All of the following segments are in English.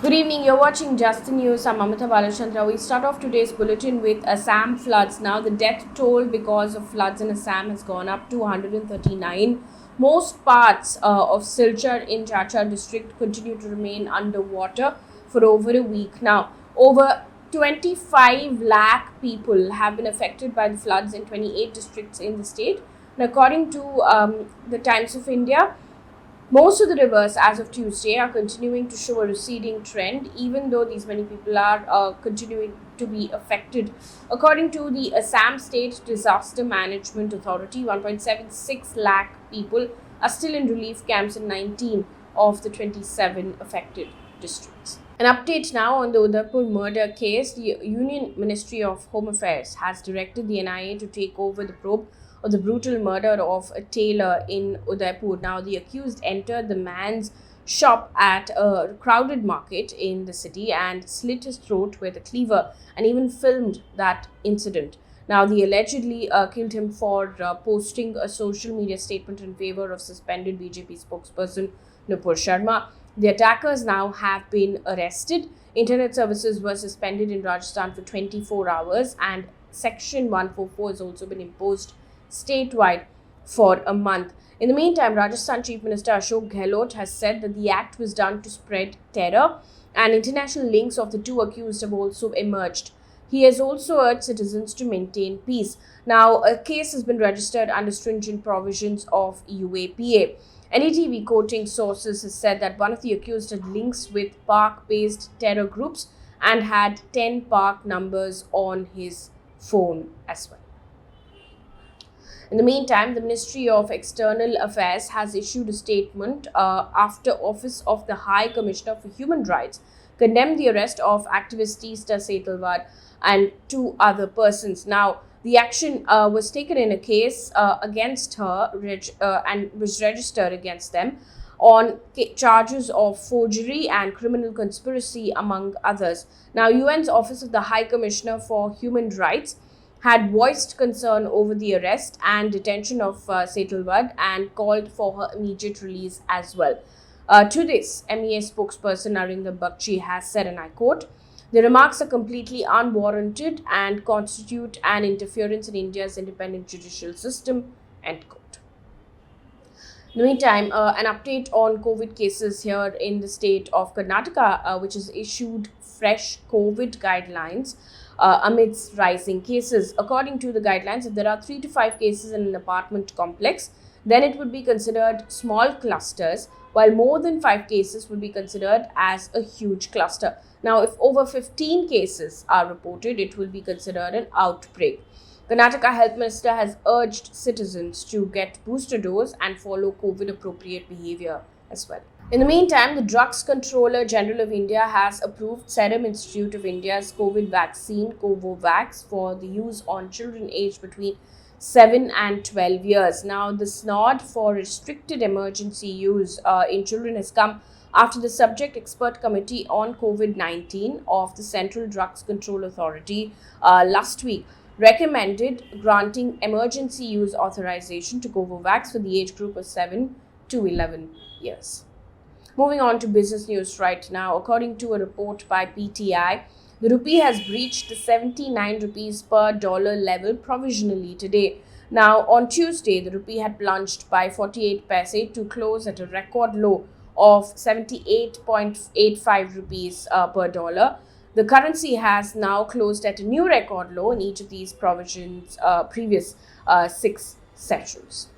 Good evening, you're watching Just the News. I'm Amita Balachandra. We start off today's bulletin with Assam floods. Now, the death toll because of floods in Assam has gone up to 139. Most parts of Silchar in Chachar district continue to remain underwater for over a week now. Over 25 lakh people have been affected by the floods in 28 districts in the state. And according to the Times of India, most of the rivers, as of Tuesday, are continuing to show a receding trend, even though these many people are continuing to be affected. According to the Assam State Disaster Management Authority, 1.76 lakh people are still in relief camps in 19 of the 27 affected districts. An update now on the Udaipur murder case. The Union Ministry of Home Affairs has directed the NIA to take over the probe of the brutal murder of a tailor in Udaipur. Now, the accused entered the man's shop at a crowded market in the city and slit his throat with a cleaver and even filmed that incident. Now, they allegedly killed him for posting a social media statement in favor of suspended BJP spokesperson Nupur Sharma. The attackers now have been arrested. Internet services were suspended in Rajasthan for 24 hours and Section 144 has also been imposed statewide for a month. In the meantime, Rajasthan Chief Minister Ashok Gehlot has said that the act was done to spread terror and international links of the two accused have also emerged. He has also urged citizens to maintain peace. Now, a case has been registered under stringent provisions of UAPA. NETV quoting sources has said that one of the accused had links with Pak-based terror groups and had 10 Pak numbers on his phone as well. In the meantime, the Ministry of External Affairs has issued a statement after Office of the High Commissioner for Human Rights condemned the arrest of activist Teesta Setalvad and two other persons. Now, the action was taken in a case against her and was registered against them on charges of forgery and criminal conspiracy, among others. Now, UN's Office of the High Commissioner for Human Rights had voiced concern over the arrest and detention of Setalvad and called for her immediate release as well. To this, MEA spokesperson Arindam Bakshi has said, and I quote, "The remarks are completely unwarranted and constitute an interference in India's independent judicial system," end quote. In the meantime, an update on COVID cases here in the state of Karnataka, which has issued fresh COVID guidelines amidst rising cases. According to the guidelines, if there are 3 to 5 cases in an apartment complex, then it would be considered small clusters, while more than 5 cases would be considered as a huge cluster. Now, if over 15 cases are reported, it will be considered an outbreak. Karnataka Health Minister has urged citizens to get booster dose and follow COVID-appropriate behavior as well. In the meantime, the Drugs Controller General of India has approved Serum Institute of India's COVID vaccine, Covovax, for the use on children aged between 7 and 12 years. Now, this nod for restricted emergency use in children has come after the Subject Expert Committee on COVID-19 of the Central Drugs Control Authority last week recommended granting emergency use authorization to Covovax for the age group of 7 to 11 years. Moving on to business news right now. According to a report by PTI, the rupee has breached the 79 rupees per dollar level provisionally today. Now, on Tuesday, the rupee had plunged by 48 paise to close at a record low of 78.85 rupees per dollar. The currency has now closed at a new record low in each of these previous 6 sessions.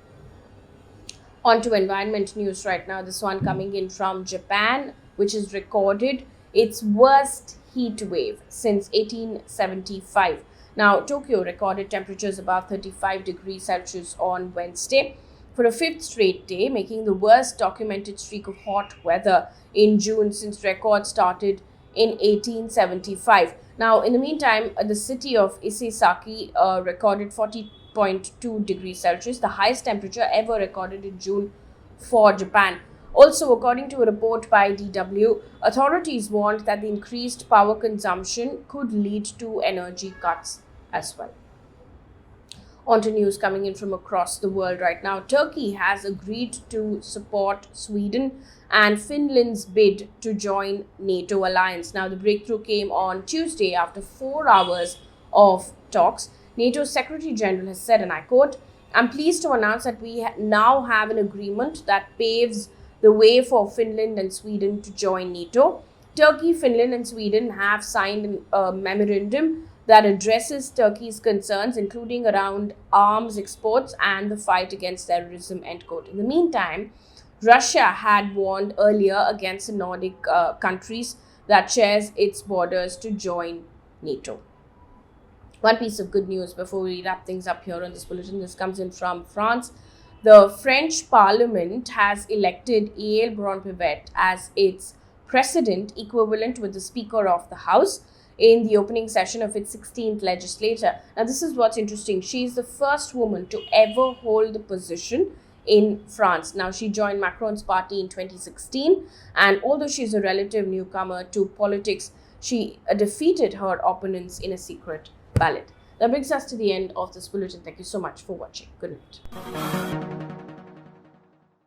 On to environment news right now. This one coming in from Japan, which has recorded its worst heat wave since 1875. Now, Tokyo recorded temperatures above 35 degrees Celsius on Wednesday for a 5th straight day, making the worst documented streak of hot weather in June since records started in 1875. Now, in the meantime, the city of Isesaki recorded 40.2 degrees Celsius, the highest temperature ever recorded in June for Japan. Also, according to a report by DW, authorities warned that the increased power consumption could lead to energy cuts as well. On to news coming in from across the world right now. Turkey has agreed to support Sweden and Finland's bid to join NATO alliance. Now, the breakthrough came on Tuesday after 4 hours of talks. NATO's Secretary General has said, and I quote, "I'm pleased to announce that we now have an agreement that paves the way for Finland and Sweden to join NATO. Turkey, Finland, and Sweden have signed a memorandum that addresses Turkey's concerns, including around arms exports and the fight against terrorism," end quote. In the meantime, Russia had warned earlier against the Nordic countries that shares its borders to join NATO. One piece of good news before we wrap things up here on this bulletin. This comes in from France. The French Parliament has elected Yael Braun-Pivet as its president, equivalent with the Speaker of the House, in the opening session of its 16th legislature. Now, this is what's interesting. She is the first woman to ever hold the position in France. Now, she joined Macron's party in 2016, and although she's a relative newcomer to politics, she defeated her opponents in a secret ballot. That brings us to the end of this bulletin. Thank you so much for watching. Good night.